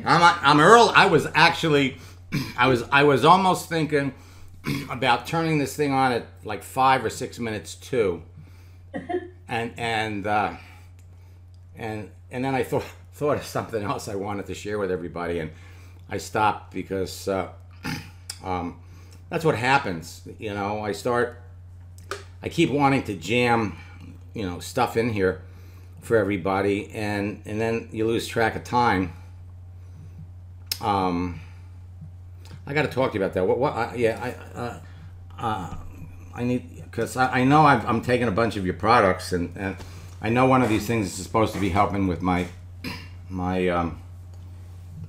I'm early. I was actually, I was almost thinking about turning this thing on at like 5 or 6 minutes to, and then I thought of something else I wanted to share with everybody, and I stopped because that's what happens. You know, I keep wanting to jam, you know, stuff in here for everybody, and then you lose track of time. I got to talk to you about that. I need, because I know I'm taking a bunch of your products, and I know one of these things is supposed to be helping with my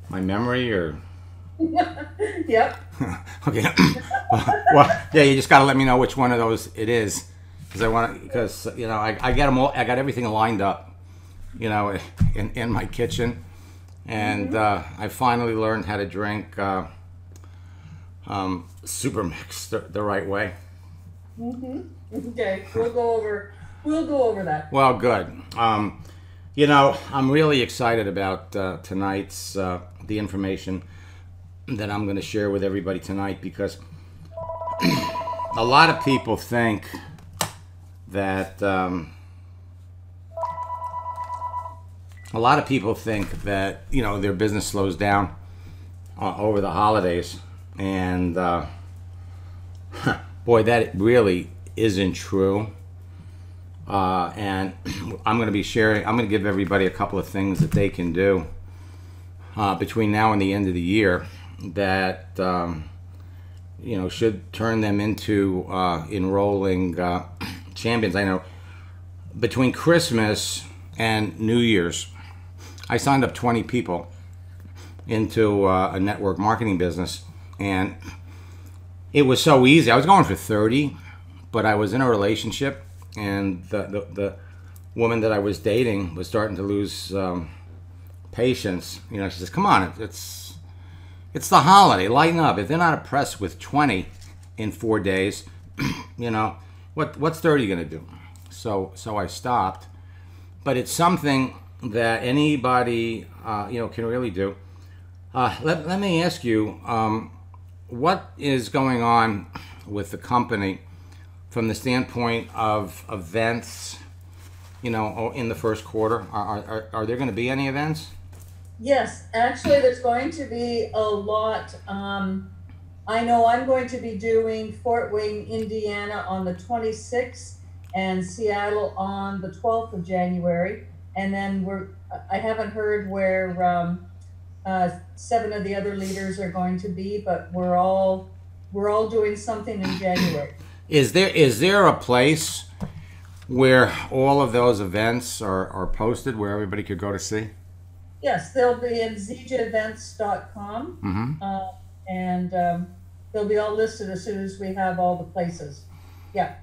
memory, or Yep. okay. Well, yeah, you just got to let me know which one of those it is, because you know, I got them all. I got everything lined up, you know, in my kitchen, and I finally learned how to drink Super Mix the right way. Okay, we'll go over that. Well, good. You know, I'm really excited about tonight's the information that I'm going to share with everybody tonight, because a lot of people think that you know, their business slows down over the holidays, and boy, that really isn't true. And I'm going to give everybody a couple of things that they can do between now and the end of the year that you know, should turn them into enrolling champions. I know between Christmas and New Year's, I signed up 20 people into a network marketing business, and it was so easy. I was going for 30, but I was in a relationship, and the woman that I was dating was starting to lose patience. You know, she says, "Come on, it's the holiday. Lighten up. If they're not impressed with 20 in 4 days, you know, what's 30 going to do?" So I stopped. But it's something that anybody you know, can really do. Let me ask you, what is going on with the company from the standpoint of events, you know, in the first quarter? Are there going to be any events? Yes, actually, there's going to be a lot. I know I'm going to be doing Fort Wayne, Indiana on the 26th, and Seattle on the 12th of January. And then I haven't heard where 7 of the other leaders are going to be, but we're all doing something in January. Is there a place where all of those events are posted, where everybody could go to see? Yes, they'll be in zijaevents.com, and they'll be all listed as soon as we have all the places. Yeah.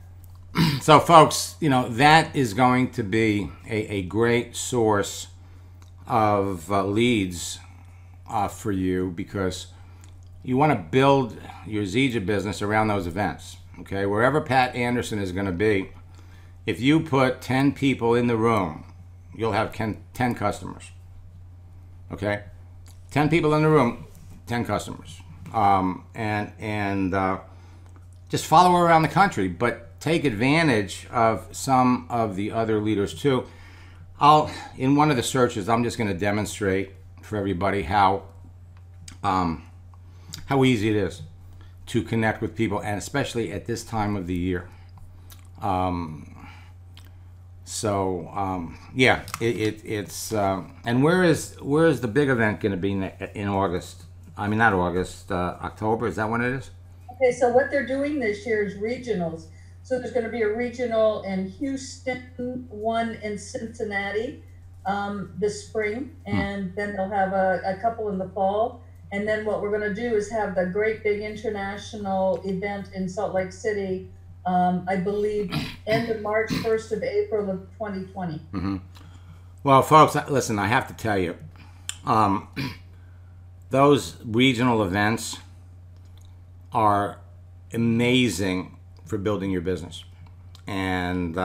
So, folks, you know, that is going to be a great source of leads for you, because you want to build your Zija business around those events. Okay, wherever Pat Anderson is going to be, if you put 10 people in the room, you'll have 10 customers. Okay, 10 people in the room, 10 customers, and just follow her around the country, but take advantage of some of the other leaders too. In one of the searches, I'm just going to demonstrate for everybody how easy it is to connect with people, and especially at this time of the year. Yeah, it's and where is the big event going to be in August? I mean, not August, October. Is that when it is? Okay, so what they're doing this year is regionals. So there's going to be a regional in Houston, one in Cincinnati this spring, and then they'll have a couple in the fall. And then what we're going to do is have the great big international event in Salt Lake City, I believe, end of March, 1st of April of 2020. Well, folks, listen, I have to tell you, those regional events are amazing for building your business. And,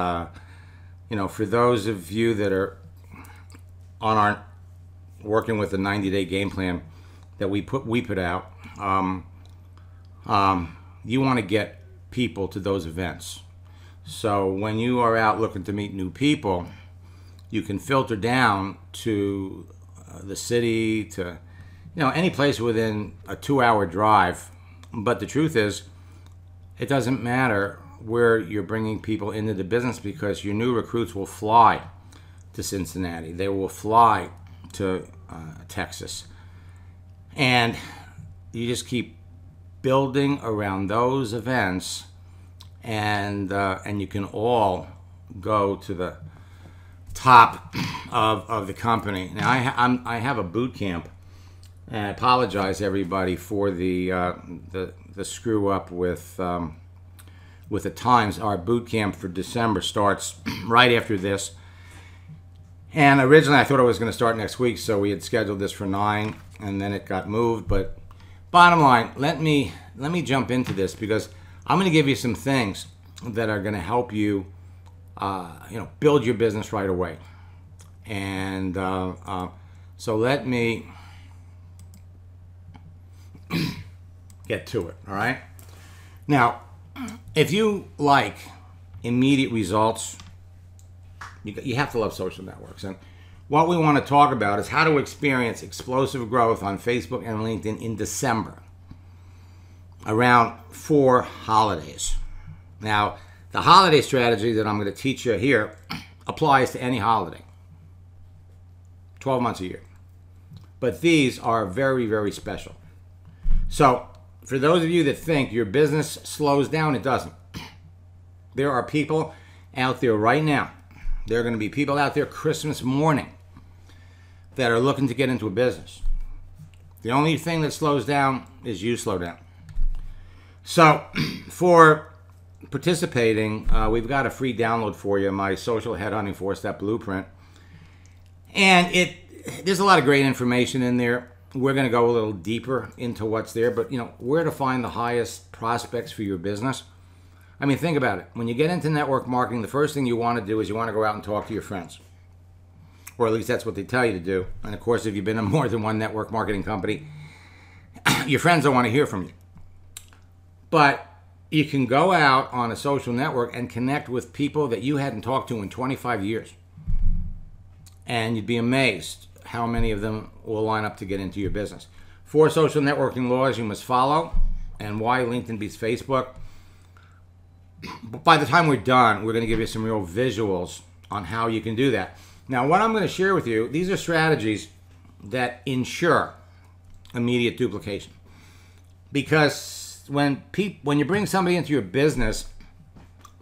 you know, for those of you that are on our working with the 90-day game plan that we put out, you want to get people to those events. So when you are out looking to meet new people, you can filter down to the city, to any place within a 2-hour drive. But the truth is, it doesn't matter where you're bringing people into the business, because your new recruits will fly to Cincinnati. They will fly to Texas. And you just keep building around those events, and you can all go to the top of the company. Now I have a boot camp, and I apologize everybody for the screw up with the times. Our boot camp for December starts right after this, and originally I thought it was going to start next week, so we had scheduled this for 9, and then it got moved. But bottom line, let me jump into this, because I'm going to give you some things that are going to help you build your business right away. And so let me get to it. All right. Now, if you like immediate results, you have to love social networks. And what we want to talk about is how to experience explosive growth on Facebook and LinkedIn in December, around 4 holidays. Now, the holiday strategy that I'm going to teach you here applies to any holiday, 12 months a year. But these are very, very special. So, for those of you that think your business slows down, it doesn't. There are people out there right now. There are going to be people out there Christmas morning that are looking to get into a business. The only thing that slows down is you slow down. So, for participating, we've got a free download for you, my Social Headhunting 4-Step Blueprint. And there's a lot of great information in there. We're going to go a little deeper into what's there, but where to find the highest prospects for your business. I mean, think about it. When you get into network marketing, the first thing you want to do is you want to go out and talk to your friends. Or at least that's what they tell you to do. And of course, if you've been in more than one network marketing company, your friends don't want to hear from you. But you can go out on a social network and connect with people that you hadn't talked to in 25 years. And you'd be amazed how many of them will line up to get into your business. 4 social networking laws you must follow, and why LinkedIn beats Facebook. But by the time we're done, we're going to give you some real visuals on how you can do that. Now, what I'm going to share with you, these are strategies that ensure immediate duplication. Because when you bring somebody into your business,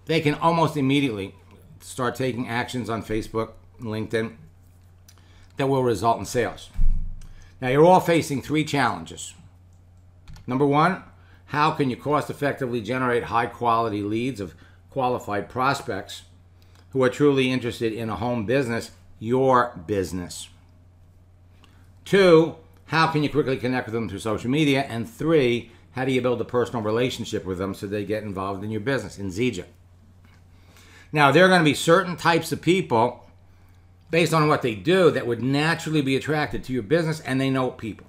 they can almost immediately start taking actions on Facebook, LinkedIn, that will result in sales. Now, you're all facing 3 challenges. Number 1, how can you cost effectively generate high quality leads of qualified prospects who are truly interested in a home business, your business? 2, how can you quickly connect with them through social media? And 3, how do you build a personal relationship with them so they get involved in your business, in Zija? Now, there are going to be certain types of people, based on what they do, that would naturally be attracted to your business, and they know people.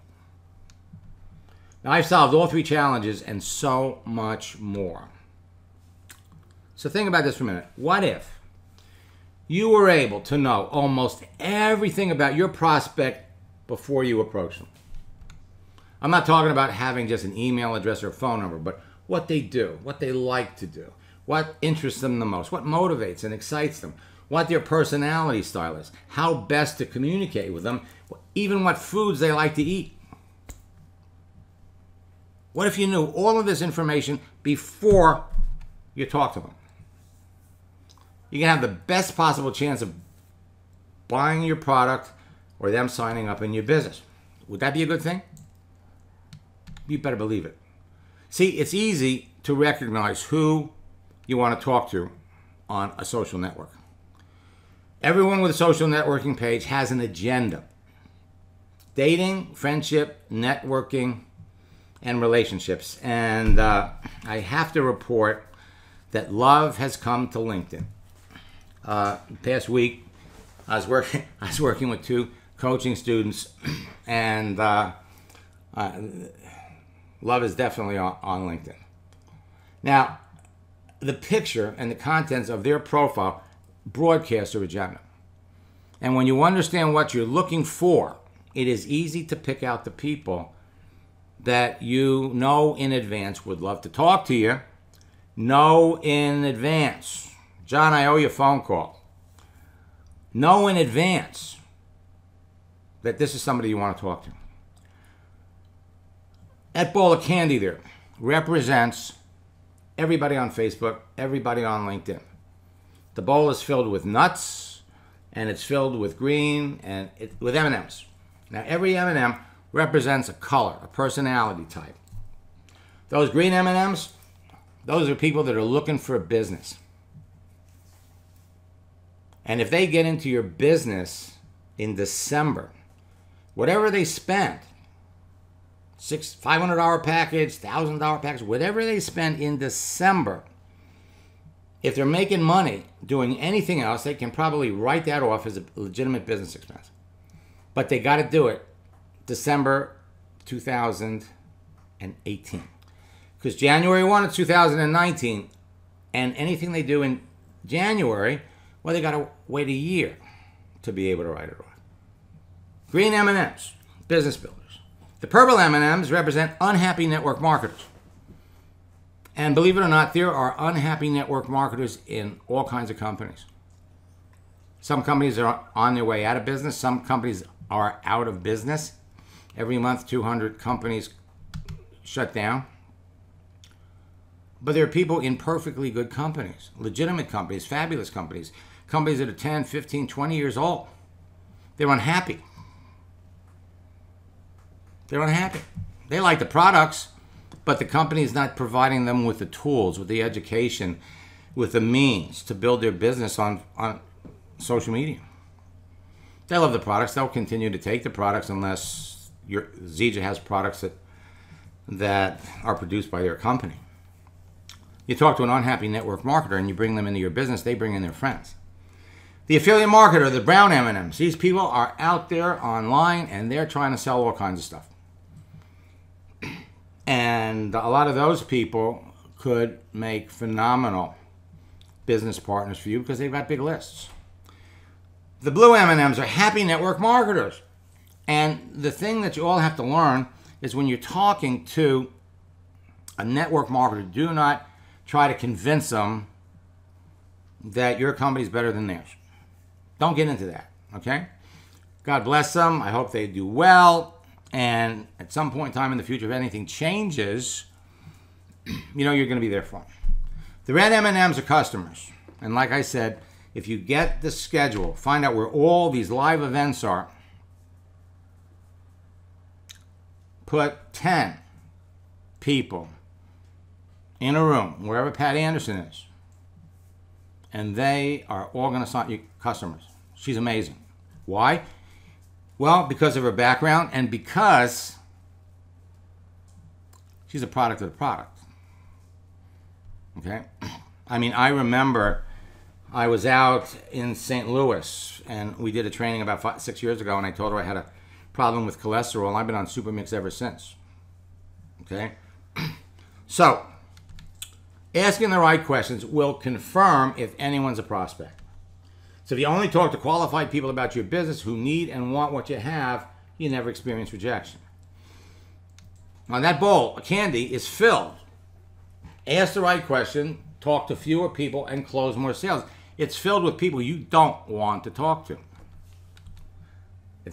Now, I've solved all 3 challenges and so much more. So think about this for a minute. What if you were able to know almost everything about your prospect before you approach them? I'm not talking about having just an email address or a phone number, but what they do, what they like to do, what interests them the most, what motivates and excites them, what their personality style is, how best to communicate with them, even what foods they like to eat. What if you knew all of this information before you talk to them? You can have the best possible chance of buying your product or them signing up in your business. Would that be a good thing? You better believe it. See, it's easy to recognize who you want to talk to on a social network. Everyone with a social networking page has an agenda. Dating, friendship, networking, and relationships. And I have to report that love has come to LinkedIn. Past week, I was working with 2 coaching students, and love is definitely on LinkedIn. Now, the picture and the contents of their profile broadcast their agenda. And when you understand what you're looking for, it is easy to pick out the people that you know in advance would love to talk to you. Know in advance. John, I owe you a phone call. Know in advance that this is somebody you want to talk to. That bowl of candy there represents everybody on Facebook, everybody on LinkedIn. The bowl is filled with nuts, and it's filled with green, and with M&Ms. Now, every M&M represents a color, a personality type. Those green M&Ms, those are people that are looking for a business. And if they get into your business in December, whatever they spend, $500 package, $1,000 package, whatever they spend in December, if they're making money doing anything else, they can probably write that off as a legitimate business expense. But they got to do it December 2018. Because January 1 of 2019, and anything they do in January, well, they got to wait a year to be able to write it off. Green M&Ms, business builders. The purple M&Ms represent unhappy network marketers. And believe it or not, there are unhappy network marketers in all kinds of companies. Some companies are on their way out of business. Some companies are out of business. Every month, 200 companies shut down. But there are people in perfectly good companies, legitimate companies, fabulous companies, companies that are 10, 15, 20 years old. They're unhappy. They're unhappy. They like the products, but the company is not providing them with the tools, with the education, with the means to build their business on social media. They love the products. They'll continue to take the products unless Zija has products that are produced by their company. You talk to an unhappy network marketer and you bring them into your business, they bring in their friends. The affiliate marketer, the brown M&Ms, these people are out there online and they're trying to sell all kinds of stuff. And a lot of those people could make phenomenal business partners for you because they've got big lists. The blue M&Ms are happy network marketers. And the thing that you all have to learn is when you're talking to a network marketer, do not try to convince them that your company's better than theirs. Don't get into that, okay? God bless them. I hope they do well. And at some point in time in the future, if anything changes, you know you're going to be there for them. The red M&Ms are customers. And like I said, if you get the schedule, find out where all these live events are, put 10 people in a room, wherever Pat Anderson is, and they are all going to sign you customers. She's amazing. Why? Well, because of her background and because she's a product of the product. Okay? I mean, I remember I was out in St. Louis and we did a training about 6 years ago and I told her I had a problem with cholesterol and I've been on Supermix ever since. Okay? So, asking the right questions will confirm if anyone's a prospect. So if you only talk to qualified people about your business who need and want what you have, you never experience rejection. Now that bowl of candy is filled. Ask the right question, talk to fewer people, and close more sales. It's filled with people you don't want to talk to.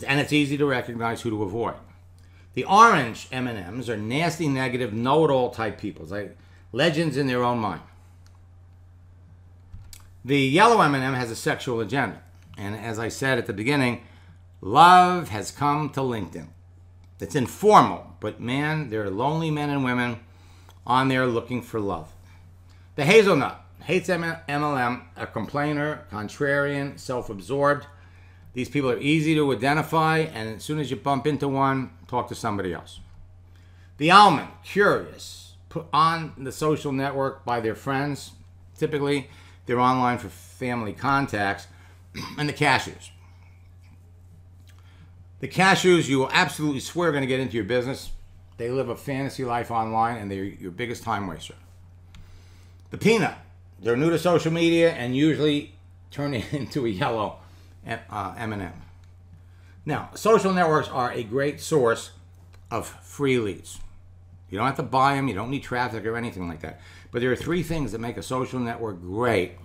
And it's easy to recognize who to avoid. The orange M&Ms are nasty, negative, know-it-all type people, like legends in their own mind. The yellow M&M has a sexual agenda. And as I said at the beginning, love has come to LinkedIn. It's informal, but man, there are lonely men and women on there looking for love. The hazelnut hates MLM, a complainer, contrarian, self-absorbed. These people are easy to identify, and as soon as you bump into one, talk to somebody else. The almond, curious, put on the social network by their friends. Typically, they're online for family contacts. And the cashews. The cashews, you will absolutely swear are going to get into your business. They live a fantasy life online, and they're your biggest time waster. The peanut, they're new to social media and usually turn it into a yellow M&M. Now, social networks are a great source of free leads. You don't have to buy them. You don't need traffic or anything like that. But there are three things that make a social network great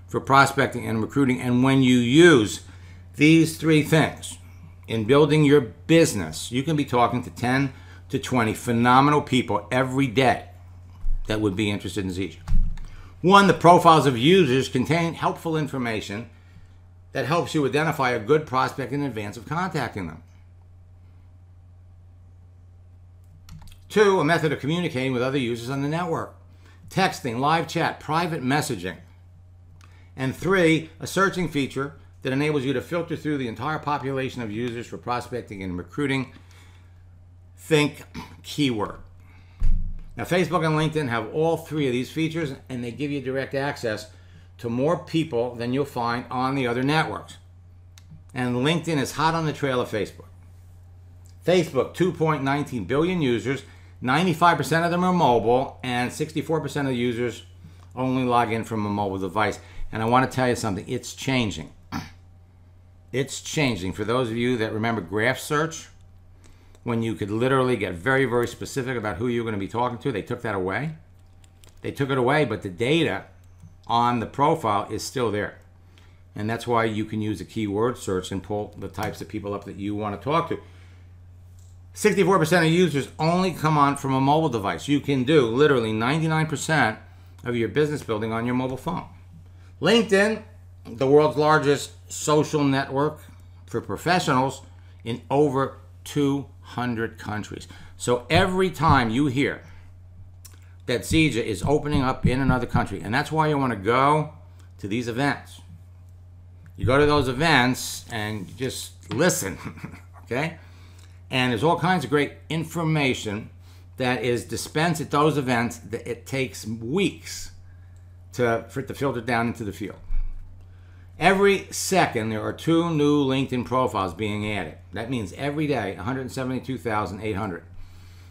for prospecting and recruiting. And when you use these three things in building your business, you can be talking to 10 to 20 phenomenal people every day that would be interested in Zija. One, the profiles of users contain helpful information that helps you identify a good prospect in advance of contacting them. Two, a method of communicating with other users on the network. Texting, live chat, private messaging. And three, a searching feature that enables you to filter through the entire population of users for prospecting and recruiting. Think keyword. Now, Facebook and LinkedIn have all three of these features, and they give you direct access to more people than you'll find on the other networks. And LinkedIn is hot on the trail of Facebook. Facebook, 2.19 billion users, 95% of them are mobile, and 64% of users only log in from a mobile device. And I want to tell you something, it's changing. It's changing. For those of you that remember graph search, when you could literally get very, very specific about who you're going to be talking to, they took that away. They took it away, but the data on the profile is still there. And that's why you can use a keyword search and pull the types of people up that you want to talk to. 64% of users only come on from a mobile device. You can do literally 99% of your business building on your mobile phone. LinkedIn, the world's largest social network for professionals in over 200 countries. So every time you hear that Zija is opening up in another country, and that's why you want to go to these events. You go to those events and you just listen, okay? And there's all kinds of great information that is dispensed at those events that it takes weeks for it to filter down into the field. Every second, there are 2 new LinkedIn profiles being added. That means every day, 172,800.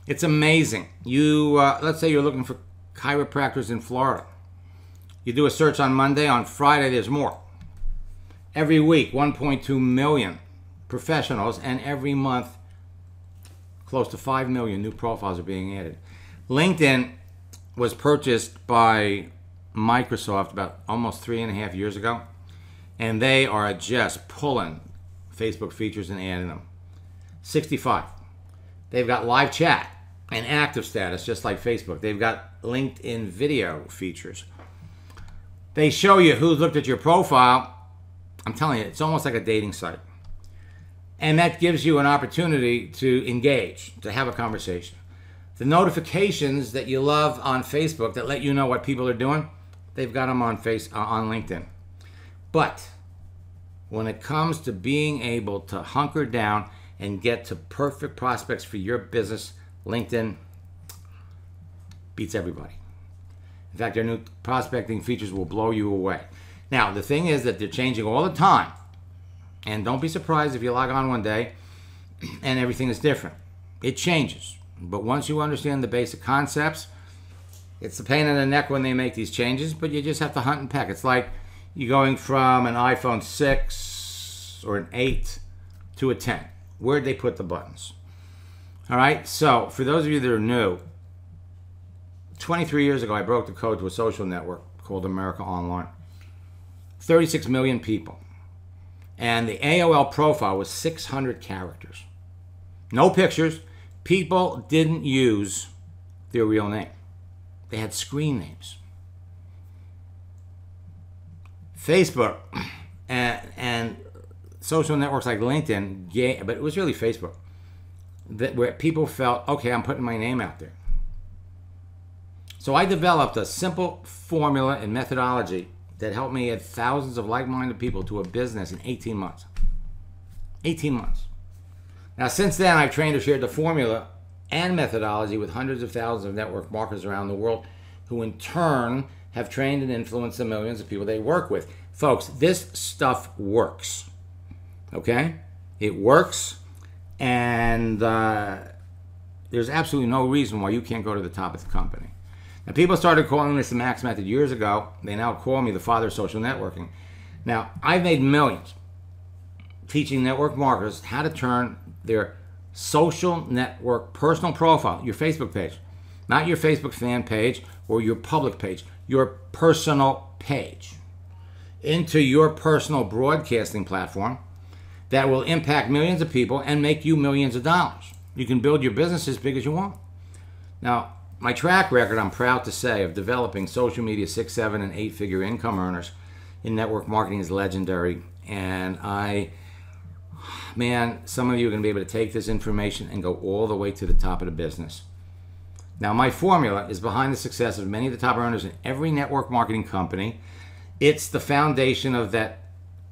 It's amazing. Let's say you're looking for chiropractors in Florida. You do a search on Monday. On Friday, there's more. Every week, 1.2 million professionals, and every month, close to 5 million new profiles are being added. LinkedIn was purchased by Microsoft about almost 3.5 years ago. And they are just pulling Facebook features and adding them. 65. They've got live chat and active status, just like Facebook. They've got LinkedIn video features. They show you who's looked at your profile. I'm telling you, it's almost like a dating site. And that gives you an opportunity to engage, to have a conversation. The notifications that you love on Facebook that let you know what people are doing, they've got them on LinkedIn. But when it comes to being able to hunker down and get to perfect prospects for your business, LinkedIn beats everybody. In fact, their new prospecting features will blow you away. Now, the thing is that they're changing all the time. And don't be surprised if you log on one day and everything is different. It changes. But once you understand the basic concepts, it's a pain in the neck when they make these changes, but you just have to hunt and peck. It's like you're going from an iPhone 6 or an 8 to a 10. Where'd they put the buttons? All right, so for those of you that are new, 23 years ago, I broke the code to a social network called America Online. 36 million people. And the AOL profile was 600 characters. No pictures. People didn't use their real name. They had screen names. Facebook and social networks like LinkedIn, but it was really Facebook, where people felt, okay, I'm putting my name out there. So I developed a simple formula and methodology that helped me add thousands of like-minded people to a business in 18 months. 18 months. Now, since then, I've trained or shared the formula and methodology with hundreds of thousands of network marketers around the world who, in turn, have trained and influenced the millions of people they work with. Folks, this stuff works. Okay? It works. And there's absolutely no reason why you can't go to the top of the company. Now, people started calling this the Max Method years ago. They now call me the father of social networking. Now, I've made millions teaching network marketers how to turn their social network personal profile, your Facebook page, not your Facebook fan page or your public page, your personal page, into your personal broadcasting platform that will impact millions of people and make you millions of dollars. You can build your business as big as you want. Now, my track record, I'm proud to say, of developing social media 6, 7, and 8-figure income earners in network marketing is legendary. And some of you are going to be able to take this information and go all the way to the top of the business. Now, my formula is behind the success of many of the top earners in every network marketing company. It's the foundation of that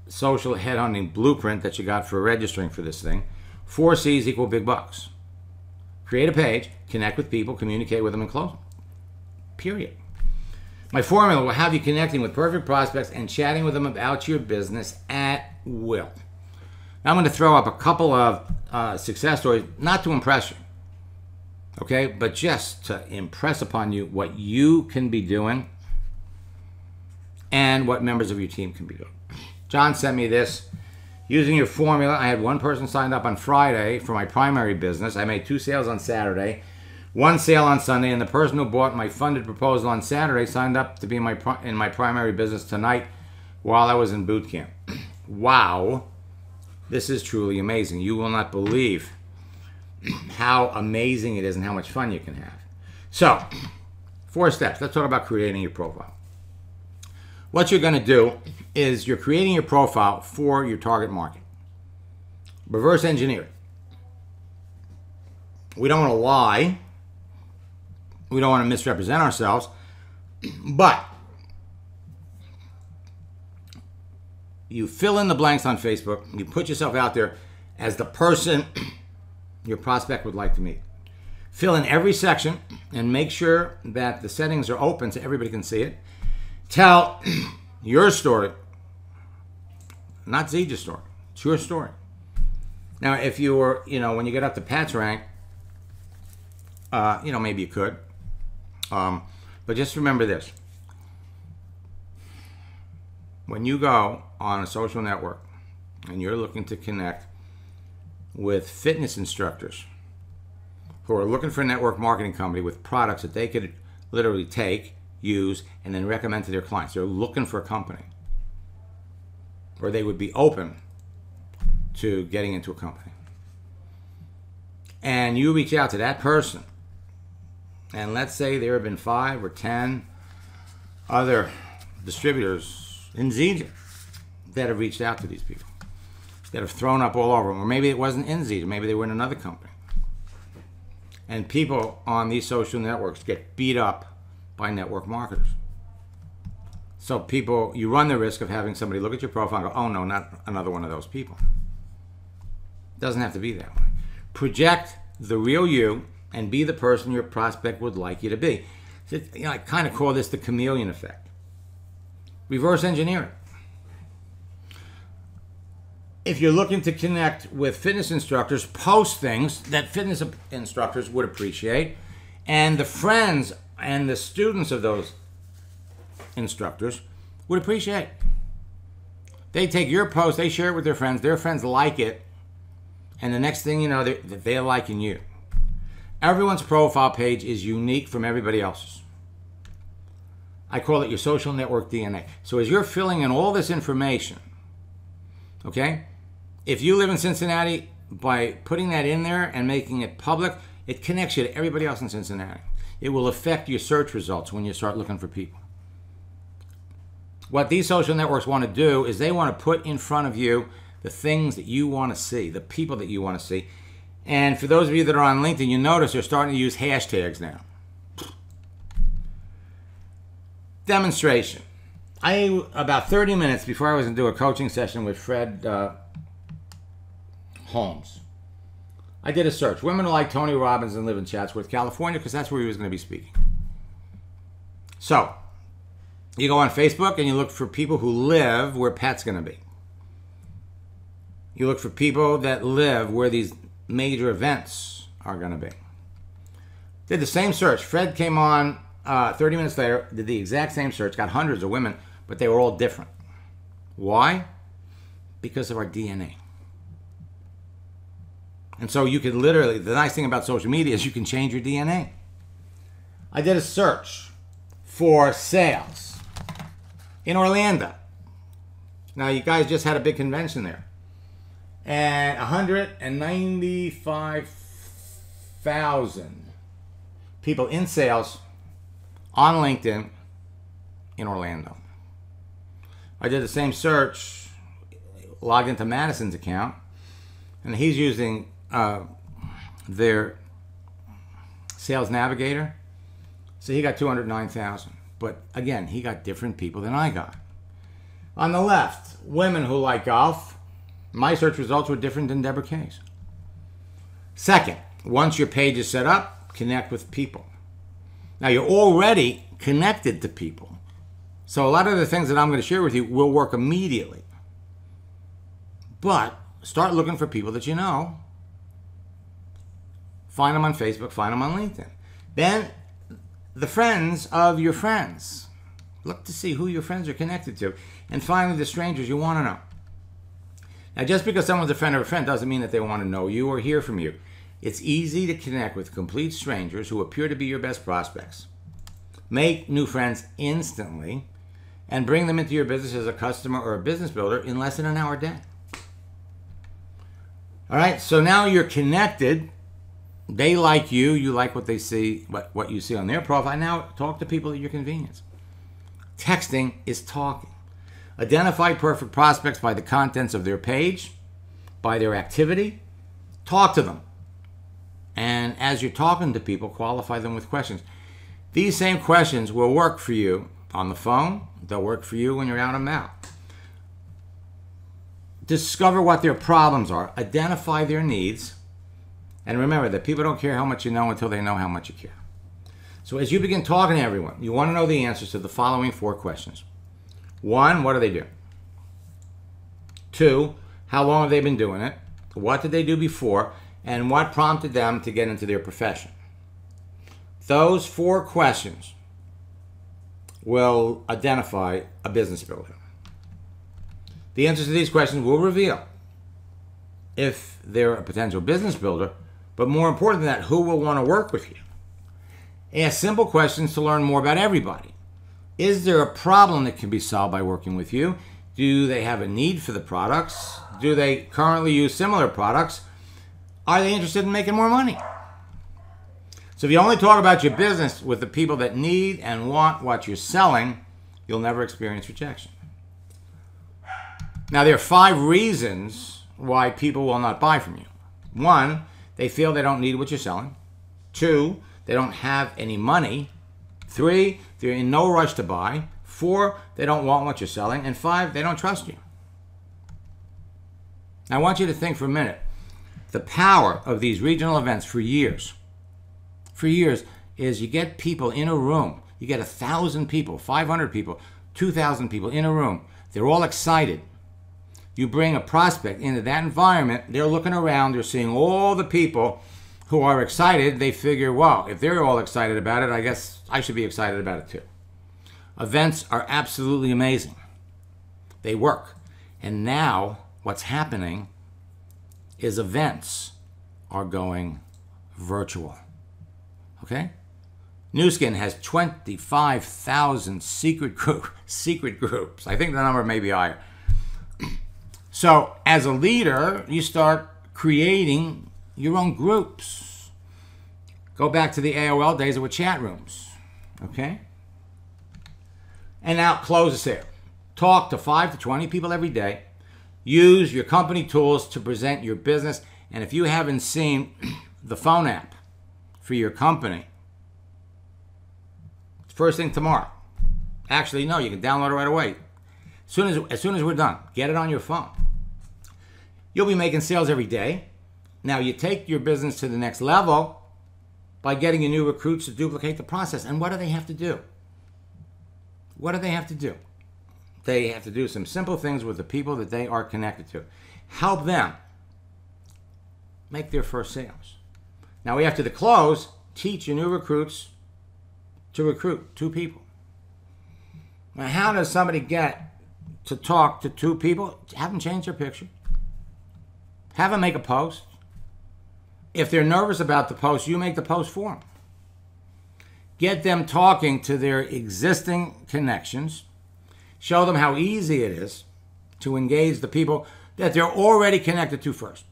social headhunting blueprint that you got for registering for this thing. 4 C's equal big bucks. Create a page, connect with people, communicate with them, and close them. Period. My formula will have you connecting with perfect prospects and chatting with them about your business at will. Now, I'm going to throw up a couple of success stories, not to impress you, okay, but just to impress upon you what you can be doing and what members of your team can be doing. John sent me this. Using your formula, I had one person signed up on Friday for my primary business. I made 2 sales on Saturday, 1 sale on Sunday, and the person who bought my funded proposal on Saturday signed up to be in my primary business tonight while I was in boot camp. Wow. This is truly amazing. You will not believe how amazing it is and how much fun you can have. So, 4 steps. Let's talk about creating your profile. What you're going to do is you're creating your profile for your target market. Reverse engineer it. We don't want to lie. We don't want to misrepresent ourselves. But you fill in the blanks on Facebook. You put yourself out there as the person your prospect would like to meet. Fill in every section and make sure that the settings are open so everybody can see it. Tell your story, not Zeja's story. It's your story. Now, if you were, when you get up to Pat's rank, maybe you could. But just remember this. When you go on a social network and you're looking to connect with fitness instructors who are looking for a network marketing company with products that they could literally take, use, and then recommend to their clients. They're looking for a company, or they would be open to getting into a company. And you reach out to that person, and let's say there have been 5 or 10 other distributors in Zeja that have reached out to these people, that have thrown up all over them. Or maybe it wasn't in Zeja, maybe they were in another company. And people on these social networks get beat up by network marketers. So you run the risk of having somebody look at your profile and go, oh no, not another one of those people. It doesn't have to be that way. Project the real you and be the person your prospect would like you to be. So, I kind of call this the chameleon effect. Reverse engineer it. If you're looking to connect with fitness instructors, post things that fitness instructors would appreciate, and the friends and the students of those instructors would appreciate. They take your post, they share it with their friends like it, and the next thing you know, they're liking you. Everyone's profile page is unique from everybody else's. I call it your social network DNA. So as you're filling in all this information, okay, if you live in Cincinnati, by putting that in there and making it public, it connects you to everybody else in Cincinnati. It will affect your search results when you start looking for people. What these social networks want to do is they want to put in front of you the things that you want to see, the people that you want to see. And for those of you that are on LinkedIn, you notice they're starting to use hashtags now. Demonstration. About 30 minutes before I was going to do a coaching session with Fred Holmes, I did a search. Women who like Tony Robbins and live in Chatsworth, California, because that's where he was going to be speaking. So, you go on Facebook and you look for people who live where Pat's going to be. You look for people that live where these major events are going to be. Did the same search. Fred came on 30 minutes later, did the exact same search, got hundreds of women, but they were all different. Why? Because of our DNA. And so you could literally, the nice thing about social media is you can change your DNA. I did a search for sales in Orlando. Now, you guys just had a big convention there. And 195,000 people in sales on LinkedIn in Orlando. I did the same search, logged into Madison's account, and he's using their sales navigator. So he got 209,000. But again, he got different people than I got. On the left, women who like golf. My search results were different than Deborah Kay's. Second, once your page is set up, connect with people. Now, you're already connected to people. So a lot of the things that I'm going to share with you will work immediately. But start looking for people that you know. Find them on Facebook, find them on LinkedIn. Then the friends of your friends. Look to see who your friends are connected to. And finally, the strangers you want to know. Now, just because someone's a friend of a friend doesn't mean that they want to know you or hear from you. It's easy to connect with complete strangers who appear to be your best prospects. Make new friends instantly and bring them into your business as a customer or a business builder in less than an hour a day. All right, so now you're connected. They like you. You like what they see, what you see on their profile. Now talk to people at your convenience. Texting is talking. Identify perfect prospects by the contents of their page, by their activity. Talk to them. And as you're talking to people, qualify them with questions. These same questions will work for you on the phone. They'll work for you when you're out and about. Discover what their problems are. Identify their needs. And remember that people don't care how much you know until they know how much you care. So as you begin talking to everyone, you want to know the answers to the following 4 questions. 1, what do they do? 2, how long have they been doing it? What did they do before? And what prompted them to get into their profession? Those 4 questions will identify a business builder. The answers to these questions will reveal if they're a potential business builder, but more important than that, who will want to work with you. Ask simple questions to learn more about everybody. Is there a problem that can be solved by working with you? Do they have a need for the products? Do they currently use similar products? Are they interested in making more money? So if you only talk about your business with the people that need and want what you're selling, you'll never experience rejection. Now, there are 5 reasons why people will not buy from you. 1, they feel they don't need what you're selling. 2, they don't have any money. 3, they're in no rush to buy. 4, they don't want what you're selling. And 5, they don't trust you. Now, I want you to think for a minute. The power of these regional events for years is you get people in a room. You get 1,000 people, 500 people, 2,000 people in a room. They're all excited. You bring a prospect into that environment. They're looking around. They're seeing all the people who are excited. They figure, well, if they're all excited about it, I guess I should be excited about it too. Events are absolutely amazing. They work. And now what's happening is events are going virtual. Okay? Nu Skin has 25,000 secret groups. I think the number may be higher. So as a leader, you start creating your own groups. Go back to the AOL days, there were chat rooms. Okay? And now close this here. Talk to 5 to 20 people every day. Use your company tools to present your business. And if you haven't seen the phone app for your company, first thing tomorrow. Actually, no, you can download it right away. As soon as we're done, get it on your phone. You'll be making sales every day. Now, you take your business to the next level by getting your new recruits to duplicate the process. And what do they have to do? What do they have to do? They have to do some simple things with the people that they are connected to. Help them make their first sales. Now, after the close, teach your new recruits to recruit 2 people. Now, how does somebody get to talk to 2 people? Have them change their picture. Have them make a post. If they're nervous about the post, you make the post for them. Get them talking to their existing connections. Show them how easy it is to engage the people that they're already connected to first.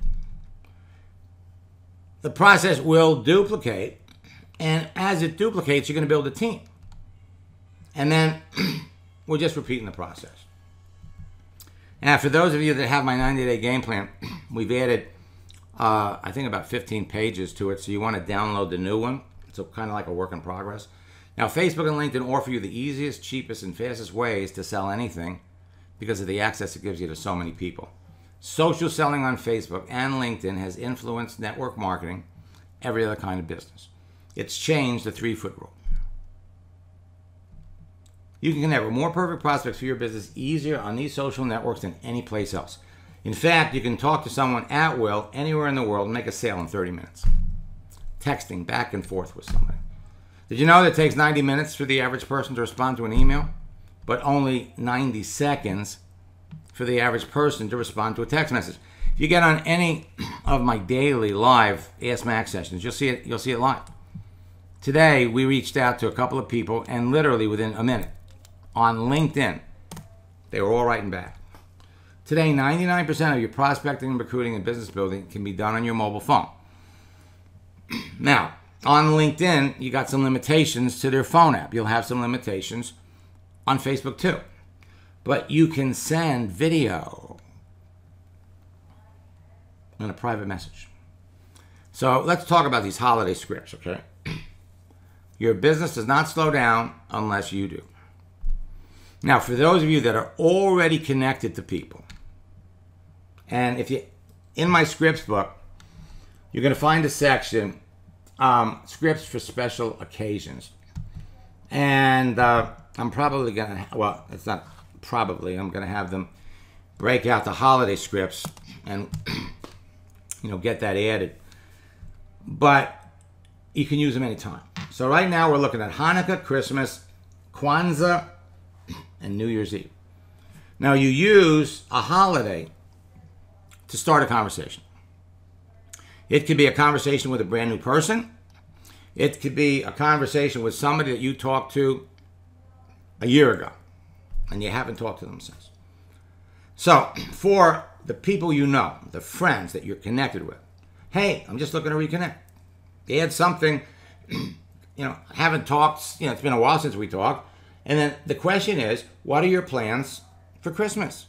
The process will duplicate, and as it duplicates, you're going to build a team. And then we're just repeating the process. Now, for those of you that have my 90-day game plan, we've added, I think, about 15 pages to it, so you want to download the new one. It's kind of like a work in progress. Now, Facebook and LinkedIn offer you the easiest, cheapest, and fastest ways to sell anything because of the access it gives you to so many people. Social selling on Facebook and LinkedIn has influenced network marketing, every other kind of business. It's changed the 3-foot rule. You can connect with more perfect prospects for your business easier on these social networks than any place else. In fact, you can talk to someone at will anywhere in the world and make a sale in 30 minutes. Texting back and forth with somebody. Did you know that it takes 90 minutes for the average person to respond to an email, but only 90 seconds for the average person to respond to a text message? If you get on any of my daily live Ask Max sessions, you'll see it live. Today, we reached out to a couple of people, and literally within a minute, on LinkedIn, they were all writing back. Today, 99% of your prospecting, recruiting, and business building can be done on your mobile phone. Now, on LinkedIn, you got some limitations to their phone app. You'll have some limitations on Facebook too. But you can send video in a private message. So let's talk about these holiday scripts, okay? Your business does not slow down unless you do. Now, for those of you that are already connected to people, and if you, in my scripts book, you're going to find a section, scripts for special occasions. And I'm probably going to, well, it's not probably, I'm going to have them break out the holiday scripts and, get that added. But you can use them anytime. So right now we're looking at Hanukkah, Christmas, Kwanzaa, and New Year's Eve. Now you use a holiday to start a conversation. It could be a conversation with a brand new person. It could be a conversation with somebody that you talked to a year ago and you haven't talked to them since. So for the people you know, the friends that you're connected with, hey, I'm just looking to reconnect. Add something, haven't talked, it's been a while since we talked. And then the question is, what are your plans for Christmas?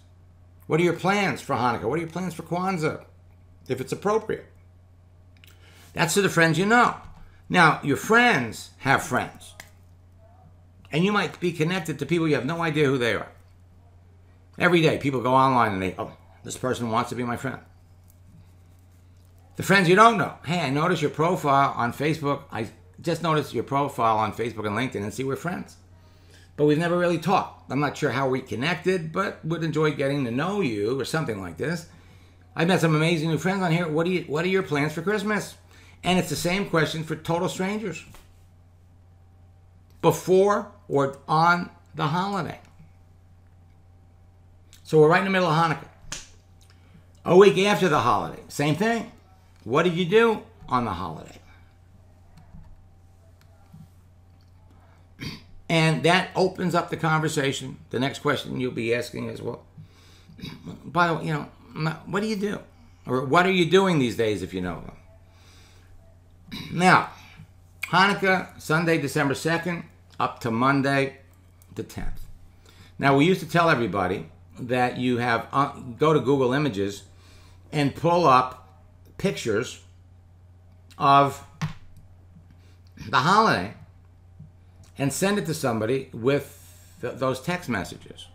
What are your plans for Hanukkah? What are your plans for Kwanzaa, if it's appropriate? That's to the friends you know. Now, your friends have friends. And you might be connected to people you have no idea who they are. Every day, people go online and this person wants to be my friend. The friends you don't know. Hey, I noticed your profile on Facebook. I just noticed your profile on Facebook and LinkedIn and see we're friends. But we've never really talked. I'm not sure how we connected, but would enjoy getting to know you or something like this. I've met some amazing new friends on here. What are your plans for Christmas? And it's the same question for total strangers. Before or on the holiday. So we're right in the middle of Hanukkah. A week after the holiday, same thing. What did you do on the holiday? And that opens up the conversation. The next question you'll be asking is, well, by the way, what do you do? Or what are you doing these days if you know them? Now, Hanukkah, Sunday, December 2nd, up to Monday, the 10th. Now, we used to tell everybody that you have, go to Google Images and pull up pictures of the holiday and send it to somebody with those text messages.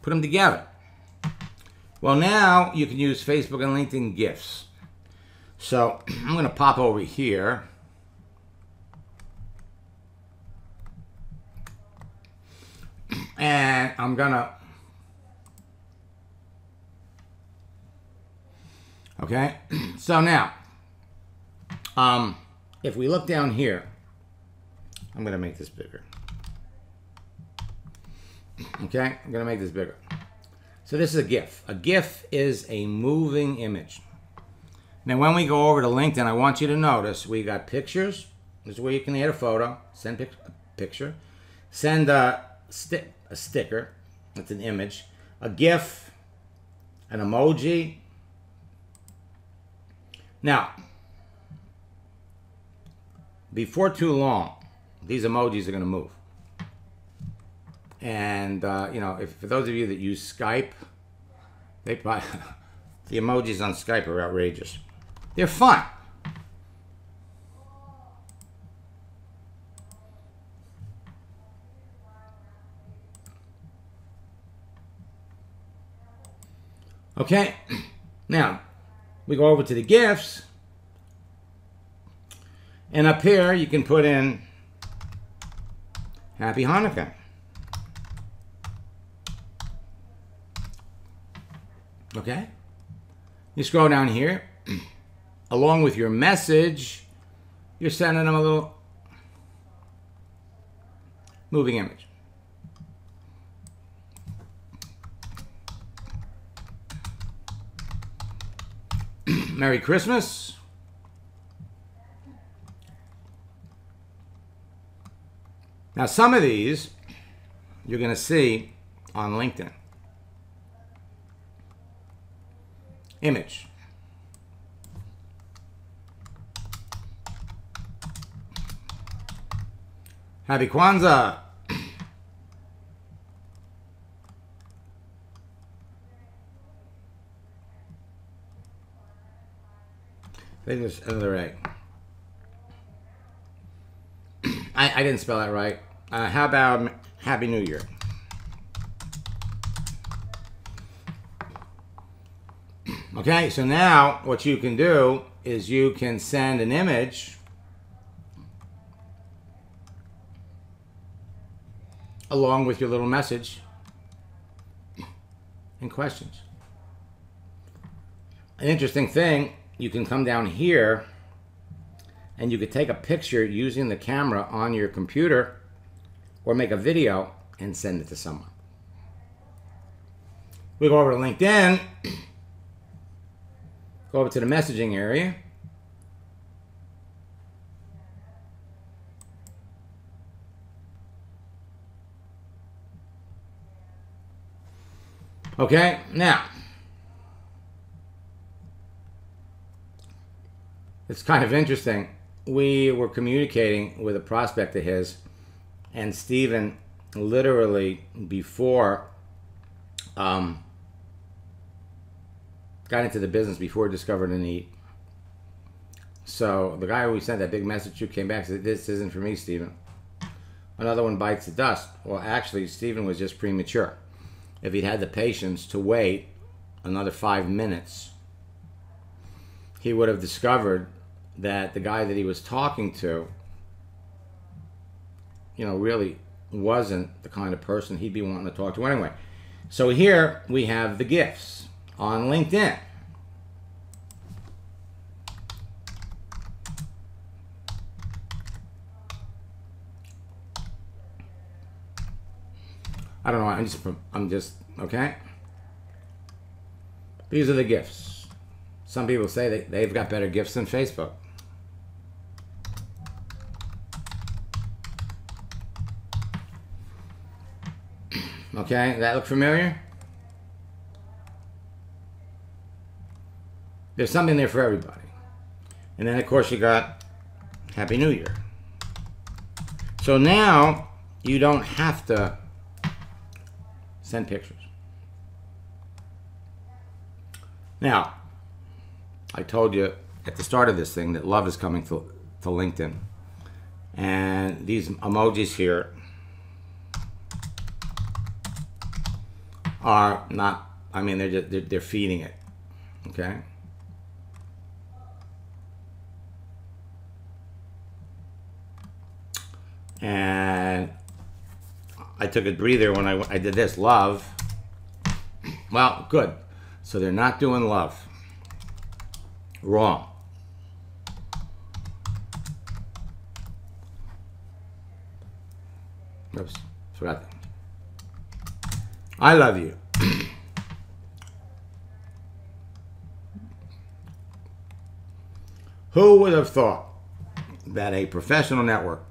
Put them together. Well, now you can use Facebook and LinkedIn GIFs. So I'm going to pop over here. And I'm going to... Okay, so now if we look down here, I'm going to make this bigger. Okay, I'm going to make this bigger. So this is a GIF. A GIF is a moving image. Now when we go over to LinkedIn, I want you to notice we got pictures. This is where you can add a photo, send a picture, send a sticker, that's an image, a GIF, an emoji. Now, before too long, these emojis are going to move. And, you know, for those of you that use Skype, they probably, the emojis on Skype are outrageous. They're fun. Okay, now we go over to the GIFs, and up here you can put in Happy Hanukkah. Okay, you scroll down here, along with your message, you're sending them a little moving image. Merry Christmas. Now some of these you're going to see on LinkedIn. Image. Happy Kwanzaa. I think there's another A. I didn't spell that right. How about Happy New Year? Okay, so now what you can do is you can send an image along with your little message and questions. An interesting thing, you can come down here and you could take a picture using the camera on your computer or make a video and send it to someone. We go over to LinkedIn, go over to the messaging area. Okay, now, it's kind of interesting. We were communicating with a prospect of his, and Stephen literally before got into the business before he discovered a need. So the guy we sent that big message to came back and said, "This isn't for me, Stephen." Another one bites the dust. Well, actually, Stephen was just premature. If he'd had the patience to wait another 5 minutes, he would have discovered that the guy that he was talking to, you know, really wasn't the kind of person he'd be wanting to talk to anyway. So here we have the GIFs on LinkedIn. I don't know, I'm just, okay? These are the GIFs. Some people say they've got better GIFs than Facebook. Okay, that look familiar? There's something there for everybody. And then of course you got Happy New Year. So now you don't have to send pictures. Now, I told you at the start of this thing that love is coming to LinkedIn. And these emojis here are not, I mean, they're feeding it, okay? And I took a breather when I did this, love. Well, good. So they're not doing love. Wrong. Oops, forgot that. I love you. Who would have thought that a professional network,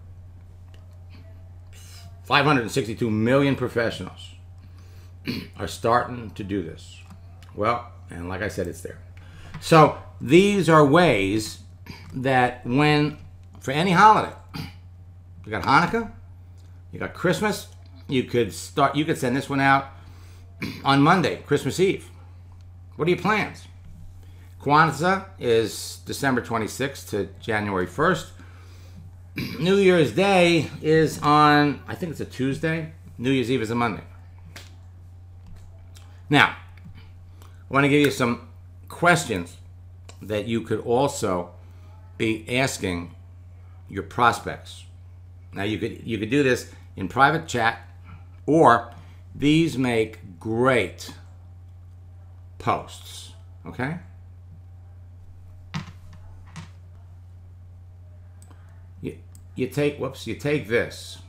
562 million professionals, are starting to do this? Well, and like I said, it's there. So these are ways that when, for any holiday, you got Hanukkah, you got Christmas, you could send this one out on Monday, Christmas Eve. What are your plans? Kwanzaa is December 26th to January 1st. New Year's Day is on, I think it's a Tuesday. New Year's Eve is a Monday. Now, I want to give you some questions that you could also be asking your prospects. Now, you could do this in private chat, or these make great posts, okay? You take this.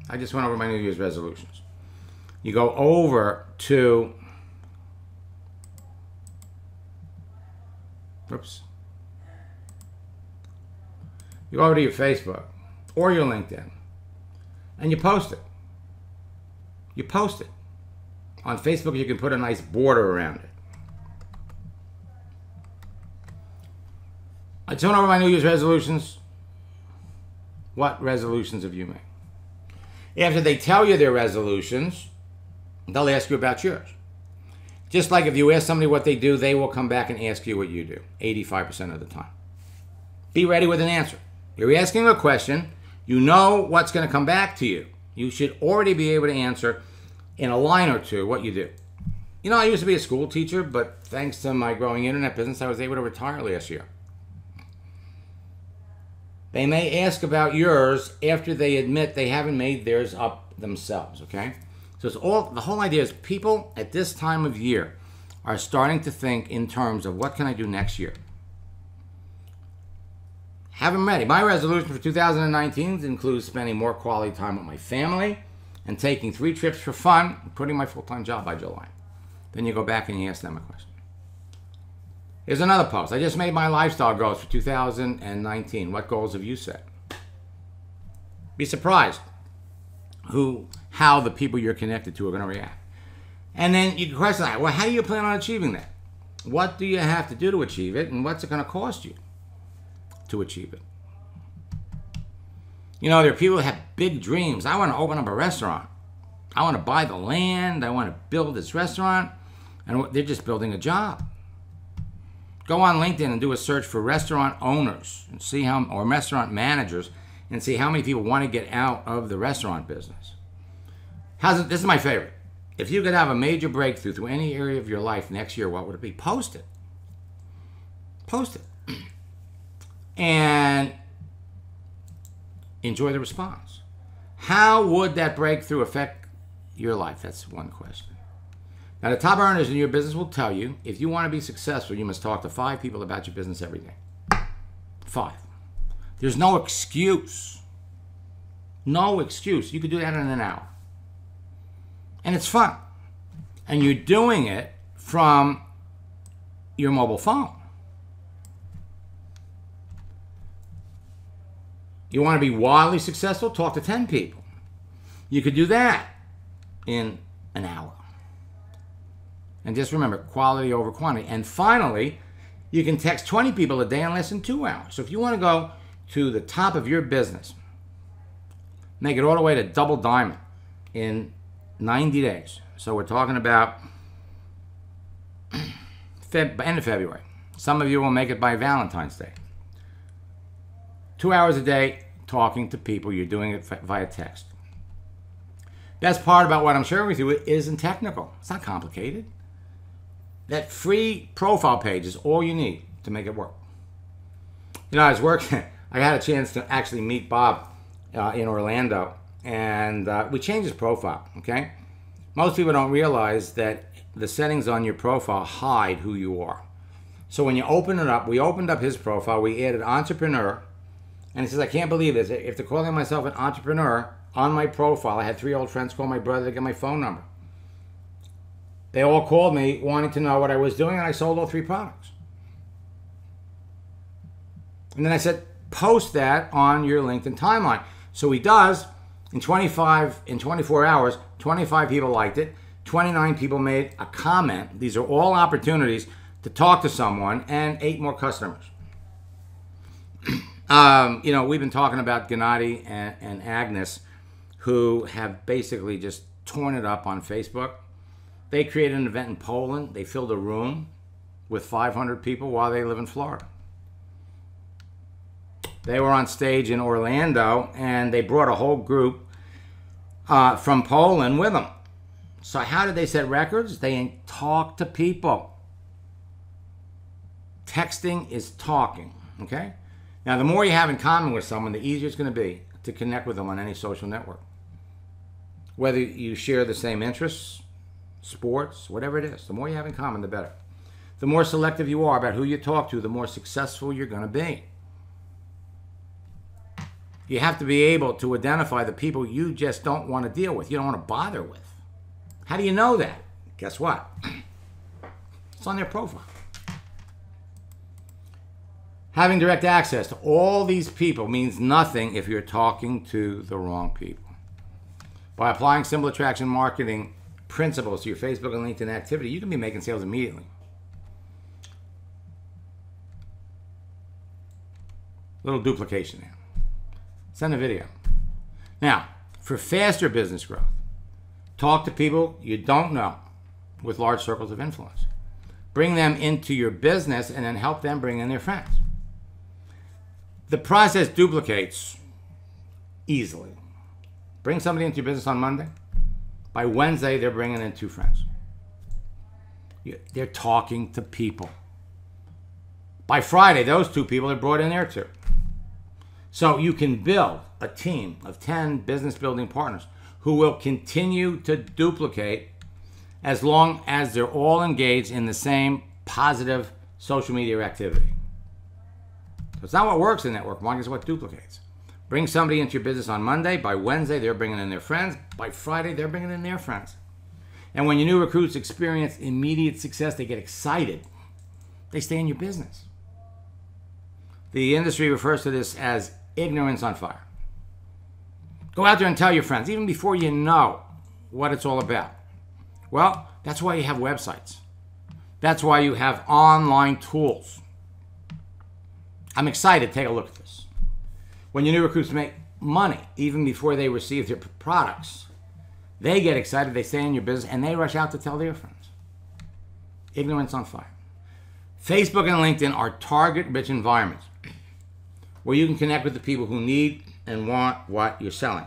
I just went over my New Year's resolutions. You go over to, you go over to your Facebook or your LinkedIn and you post it. You post it. On Facebook, you can put a nice border around it. I just went over my New Year's resolutions. What resolutions have you made? After they tell you their resolutions, they'll ask you about yours. Just like if you ask somebody what they do, they will come back and ask you what you do, 85% of the time. Be ready with an answer. You're asking a question, you know what's going to come back to you. You should already be able to answer in a line or two what you do. You know, I used to be a school teacher, but thanks to my growing internet business, I was able to retire last year. They may ask about yours after they admit they haven't made theirs up themselves, okay? So it's the whole idea is people at this time of year are starting to think in terms of what can I do next year? Have them ready. My resolution for 2019 includes spending more quality time with my family and taking 3 trips for fun and quitting my full-time job by July. Then you go back and you ask them a question. Here's another post. I just made my lifestyle goals for 2019. What goals have you set? Be surprised how the people you're connected to are going to react. And then you can question that. Well, how do you plan on achieving that? What do you have to do to achieve it, and what's it going to cost you to achieve it? You know, there are people who have big dreams. I want to open up a restaurant. I want to buy the land. I want to build this restaurant. And they're just building a job. Go on LinkedIn and do a search for restaurant owners and see or restaurant managers and see how many people want to get out of the restaurant business. This is my favorite. If you could have a major breakthrough through any area of your life next year, what would it be? Post it. Post it. And enjoy the response. How would that breakthrough affect your life? That's one question. Now, the top earners in your business will tell you, if you want to be successful, you must talk to 5 people about your business every day. 5. There's no excuse. No excuse. You could do that in an hour. And it's fun. And you're doing it from your mobile phone. You want to be wildly successful? Talk to 10 people. You could do that in an hour. And just remember, quality over quantity. And finally, you can text 20 people a day in less than 2 hours. So if you want to go to the top of your business, make it all the way to double diamond in 90 days. So we're talking about end of February. Some of you will make it by Valentine's Day. 2 hours a day talking to people. You're doing it via text. Best part about what I'm sharing with you isn't technical. It's not complicated. That free profile page is all you need to make it work. You know, I was working, I had a chance to actually meet Bob in Orlando, and we changed his profile, okay? Most people don't realize that the settings on your profile hide who you are. So when you open it up, we opened up his profile, we added entrepreneur, And he says, I can't believe this. After calling myself an entrepreneur on my profile, I had 3 old friends call my brother to get my phone number. They all called me wanting to know what I was doing, and I sold all 3 products. And then I said, post that on your LinkedIn timeline. So he does. In 24 hours, 25 people liked it. 29 people made a comment. These are all opportunities to talk to someone, and 8 more customers. You know, we've been talking about Gennady and Agnes, who have basically just torn it up on Facebook. They created an event in Poland. They filled a room with 500 people while they live in Florida. They were on stage in Orlando, and they brought a whole group from Poland with them. So how did they set records? They talk to people. Texting is talking, okay? Now, the more you have in common with someone, the easier it's going to be to connect with them on any social network. Whether you share the same interests, sports, whatever it is, the more you have in common, the better. The more selective you are about who you talk to, the more successful you're going to be. You have to be able to identify the people you just don't want to deal with, you don't want to bother with. How do you know that? Guess what? It's on their profile. Having direct access to all these people means nothing if you're talking to the wrong people. By applying simple attraction marketing principles to your Facebook and LinkedIn activity, you can be making sales immediately. Little duplication there. Send a video. Now, for faster business growth, talk to people you don't know with large circles of influence. Bring them into your business and then help them bring in their friends. The process duplicates easily. Bring somebody into your business on Monday. By Wednesday, they're bringing in 2 friends. They're talking to people. By Friday, those 2 people are brought in there too. So you can build a team of 10 business building partners who will continue to duplicate as long as they're all engaged in the same positive social media activity. So it's not what works in network marketing, it's what duplicates. Bring somebody into your business on Monday. By Wednesday, they're bringing in their friends. By Friday, they're bringing in their friends. And when your new recruits experience immediate success, they get excited. They stay in your business. The industry refers to this as ignorance on fire. Go out there and tell your friends, even before you know what it's all about. Well, that's why you have websites. That's why you have online tools. I'm excited. Take a look at this. When your new recruits make money, even before they receive their products, they get excited, they stay in your business, and they rush out to tell their friends. Ignorance on fire. Facebook and LinkedIn are target-rich environments where you can connect with the people who need and want what you're selling.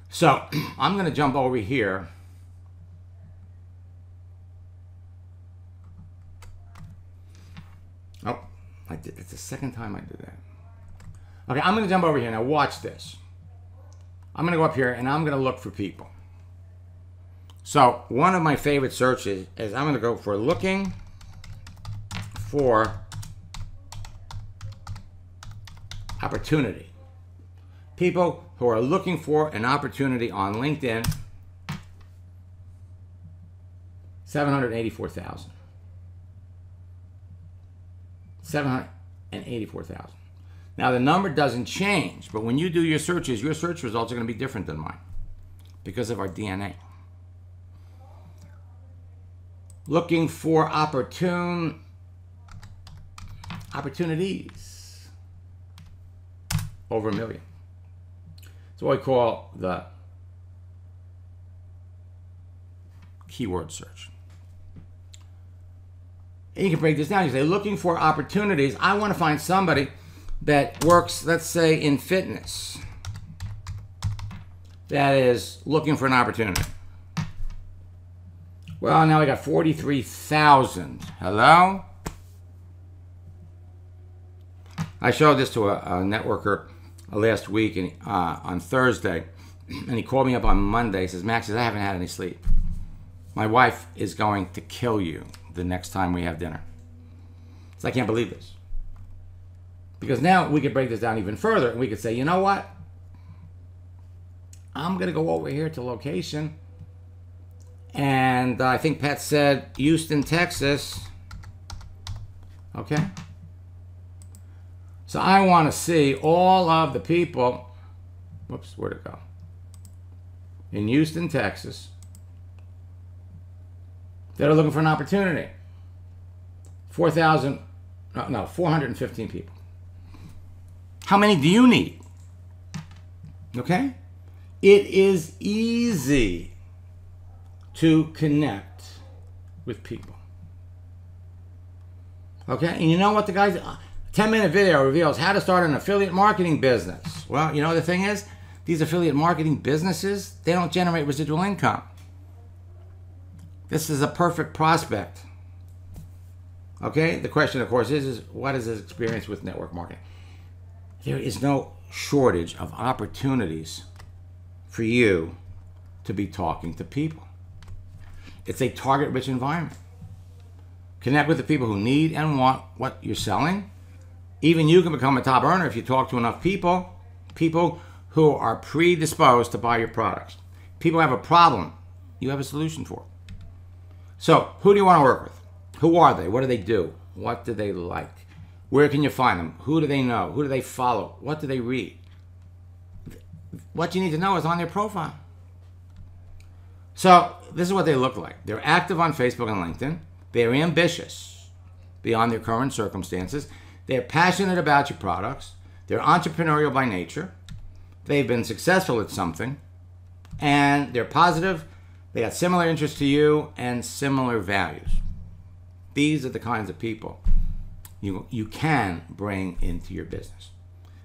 So I'm going to jump over here. Oh, I did. It's the second time I did that. Okay, I'm going to jump over here. Now watch this. I'm going to go up here and I'm going to look for people. So one of my favorite searches is I'm going to go for looking for opportunity. People who are looking for an opportunity on LinkedIn, 784,000. 784,000. Now the number doesn't change, but when you do your searches, your search results are going to be different than mine because of our DNA. Looking for opportunities. Over 1 million. It's what we call the keyword search. And you can break this down. You say, looking for opportunities. I want to find somebody that works, let's say, in fitness, that is looking for an opportunity. Well, now we got 43,000. Hello? I showed this to a networker last week and on Thursday, and he called me up on Monday. He says, Max, I haven't had any sleep. My wife is going to kill you the next time we have dinner. So I can't believe this. Because now we could break this down even further and we could say, you know what? I'm going to go over here to location. And I think Pat said Houston, Texas. Okay. So I want to see all of the people. Whoops, where'd it go? In Houston, Texas, that are looking for an opportunity. 415 people. How many do you need? Okay? It is easy to connect with people. Okay? And you know what the guy's 10-minute video reveals how to start an affiliate marketing business. Well, you know the thing is, these affiliate marketing businesses, they don't generate residual income. This is a perfect prospect. Okay? The question, of course, is what is his experience with network marketing? There is no shortage of opportunities for you to be talking to people. It's a target-rich environment. Connect with the people who need and want what you're selling. Even you can become a top earner if you talk to enough people. People who are predisposed to buy your products. People have a problem. You have a solution for it. So, who do you want to work with? Who are they? What do they do? What do they like? Where can you find them? Who do they know? Who do they follow? What do they read? What you need to know is on their profile. So, this is what they look like. They're active on Facebook and LinkedIn. They're ambitious beyond their current circumstances. They're passionate about your products. They're entrepreneurial by nature. They've been successful at something. And they're positive. They got similar interests to you and similar values. These are the kinds of people you can bring into your business.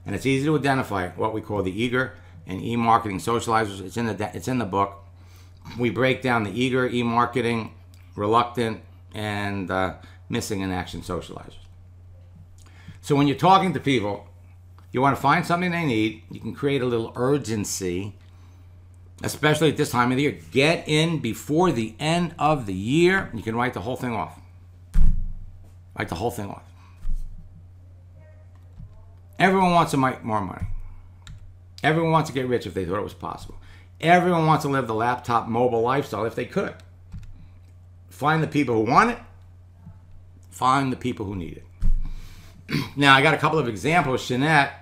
And it's easy to identify what we call the eager and e-marketing socializers. It's in the book. We break down the eager, e-marketing, reluctant, and missing in action socializers. So when you're talking to people, you want to find something they need. You can create a little urgency, especially at this time of the year. Get in before the end of the year. You can write the whole thing off. Write the whole thing off. Everyone wants to make more money. Everyone wants to get rich if they thought it was possible. Everyone wants to live the laptop mobile lifestyle if they could. Find the people who want it. Find the people who need it. Now, I got a couple of examples. Jeanette,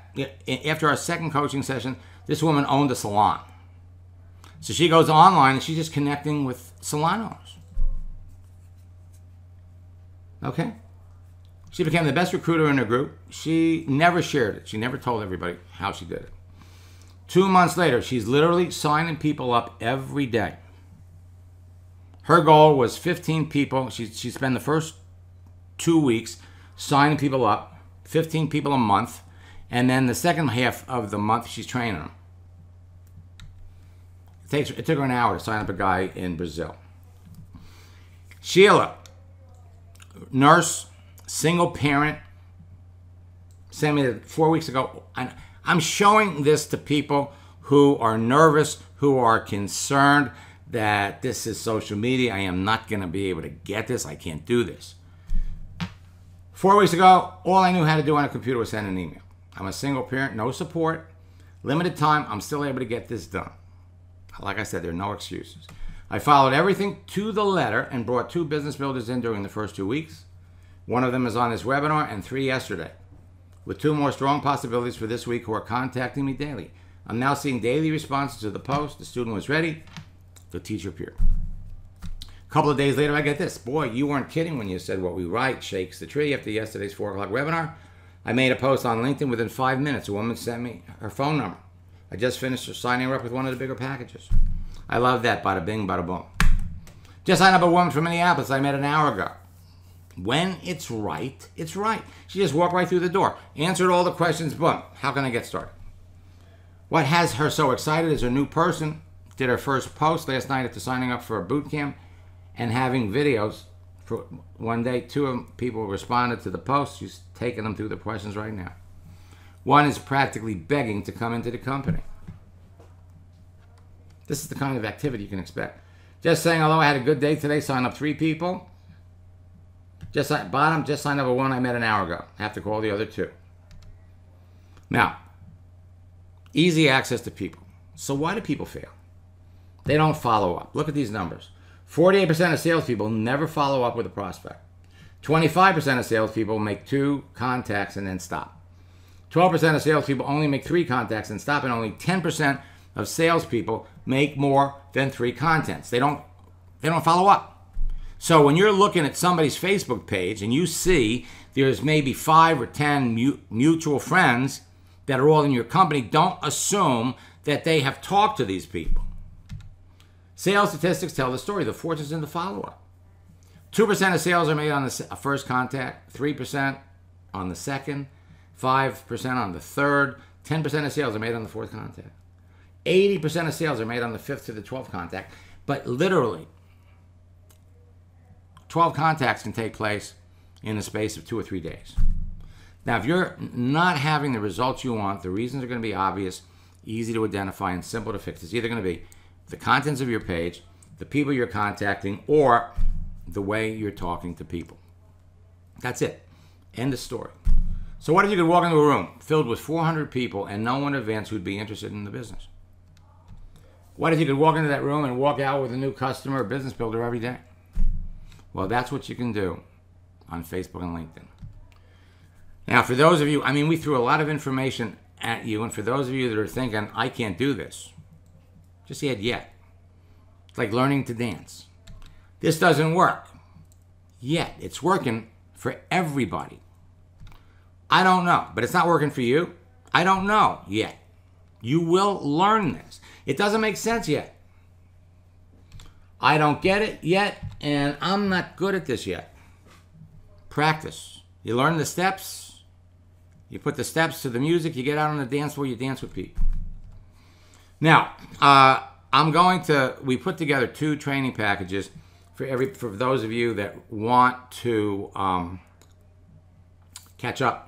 after our second coaching session, this woman owned a salon. So she goes online and she's just connecting with salon owners. Okay? She became the best recruiter in her group. She never shared it. She never told everybody how she did it. 2 months later, she's literally signing people up every day. Her goal was 15 people. She spent the first 2 weeks signing people up, 15 people a month, and then the second half of the month, she's training them. It took her an hour to sign up a guy in Brazil. Sheila, nurse, single parent, sent me 4 weeks ago. I'm showing this to people who are nervous, who are concerned that this is social media. I am not going to be able to get this. I can't do this. 4 weeks ago, all I knew how to do on a computer was send an email. I'm a single parent, no support, limited time. I'm still able to get this done. Like I said, there are no excuses. I followed everything to the letter and brought 2 business builders in during the first 2 weeks. One of them is on this webinar and 3 yesterday, with 2 more strong possibilities for this week who are contacting me daily. I'm now seeing daily responses to the post. The student was ready. The teacher appeared. A couple of days later, I get this. Boy, you weren't kidding when you said what we write shakes the tree. After yesterday's 4 o'clock webinar, I made a post on LinkedIn within 5 minutes. A woman sent me her phone number. I just finished signing her up with one of the bigger packages. I love that. Bada bing, bada boom. Just signed up a woman from Minneapolis I met an hour ago. When it's right, it's right. She just walked right through the door, answered all the questions, boom. How can I get started? What has her so excited is her new person did her first post last night after signing up for a boot camp and having videos. For one day, 2 people responded to the post. She's taking them through the questions right now. One is practically begging to come into the company. This is the kind of activity you can expect. Just saying, hello, I had a good day today, signed up 3 people. Just signed up a one I met an hour ago. I have to call the other 2. Now, easy access to people. So why do people fail? They don't follow up. Look at these numbers. 48% of salespeople never follow up with a prospect. 25% of salespeople make 2 contacts and then stop. 12% of salespeople only make 3 contacts and stop, and only 10% of salespeople make more than 3 contacts. They don't follow up. So when you're looking at somebody's Facebook page and you see there's maybe 5 or 10 mutual friends that are all in your company, don't assume that they have talked to these people. Sales statistics tell the story. The fortune's in the follow-up. 2% of sales are made on the first contact, 3% on the second, 5% on the third, 10% of sales are made on the fourth contact. 80% of sales are made on the 5th to the 12th contact. But literally, 12 contacts can take place in the space of 2 or 3 days. Now, if you're not having the results you want, the reasons are going to be obvious, easy to identify, and simple to fix. It's either going to be the contents of your page, the people you're contacting, or the way you're talking to people. That's it. End of story. So what if you could walk into a room filled with 400 people and no one in advance who'd be interested in the business? What if you could walk into that room and walk out with a new customer or business builder every day? Well, that's what you can do on Facebook and LinkedIn. Now, for those of you, I mean, we threw a lot of information at you, and for those of you that are thinking, I can't do this, just add yet. It's like learning to dance. This doesn't work yet. It's working for everybody. I don't know, but it's not working for you. I don't know yet. You will learn this. It doesn't make sense yet. I don't get it yet, and I'm not good at this yet. Practice. You learn the steps. You put the steps to the music. You get out on the dance floor. You dance with people. Now, we put together 2 training packages for those of you that want to catch up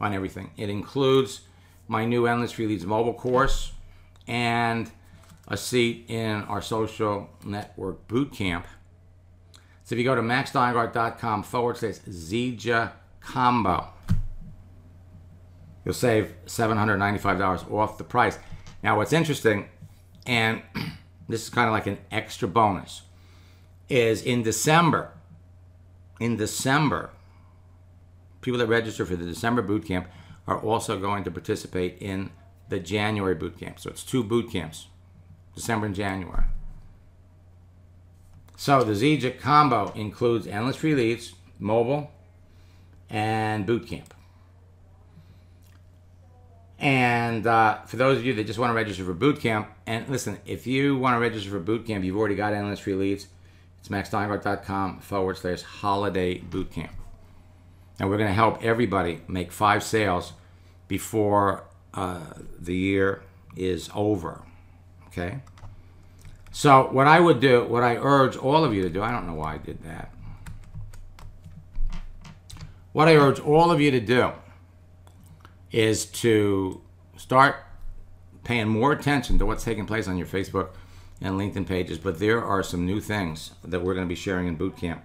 on everything. It includes my new Endless Free Leads mobile course and a seat in our social network boot camp. So if you go to maxsteingart.com/Zija combo, you'll save $795 off the price. Now, what's interesting, and this is kind of like an extra bonus, is in December, people that register for the December boot camp are also going to participate in the January boot camp. So it's 2 boot camps, December and January. So the Zija combo includes Endless Free Leads, mobile, and boot camp. And for those of you that just want to register for boot camp, and listen, if you want to register for boot camp, you've already got Endless Free Leads. It's maxsteingart.com/holiday boot camp. And we're going to help everybody make 5 sales before the year is over. Okay? So what I would do, what I urge all of you to do, I don't know why I did that. What I urge all of you to do is to start paying more attention to what's taking place on your Facebook and LinkedIn pages. But there are some new things that we're going to be sharing in boot camp.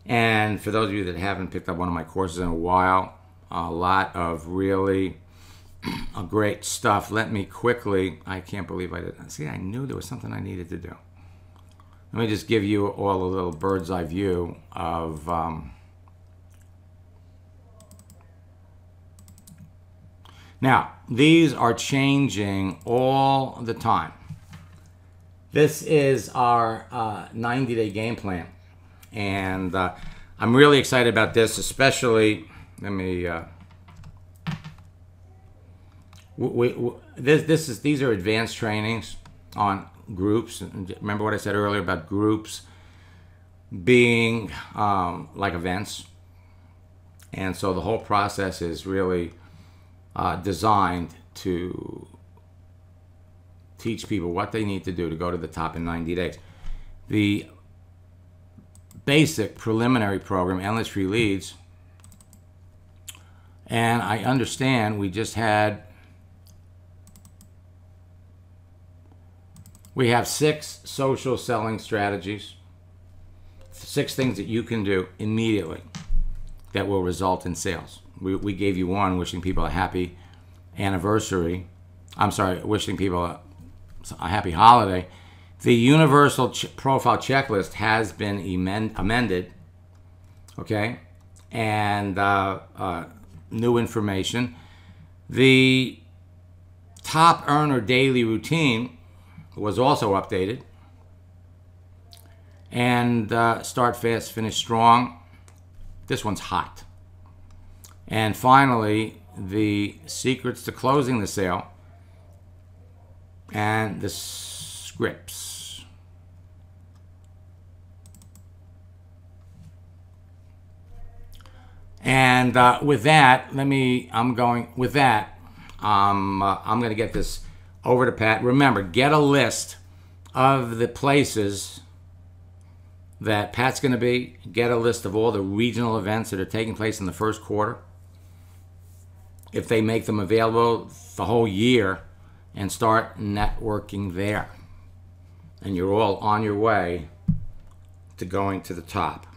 And for those of you that haven't picked up one of my courses in a while, a lot of really great stuff. Let me quickly, I can't believe I did. See, I knew there was something I needed to do. Let me just give you all a little bird's eye view of now, these are changing all the time. This is our 90-day game plan. And I'm really excited about this, especially, let me, these are advanced trainings on groups. Remember what I said earlier about groups being like events. And so the whole process is really designed to teach people what they need to do to go to the top in 90 days. The basic preliminary program, Endless Free Leads, and I understand we have 6 social selling strategies, 6 things that you can do immediately that will result in sales. We gave you one, wishing people a happy anniversary, I'm sorry, wishing people a happy holiday, the universal profile checklist has been amended, okay, and new information. The top earner daily routine was also updated, and start fast, finish strong. This one's hot. And finally, the secrets to closing the sale and the scripts. And with that, I'm going to get this over to Pat. Remember, get a list of the places that Pat's going to be. Get a list of all the regional events that are taking place in the first quarter, if they make them available the whole year, and start networking there. And you're all on your way to going to the top.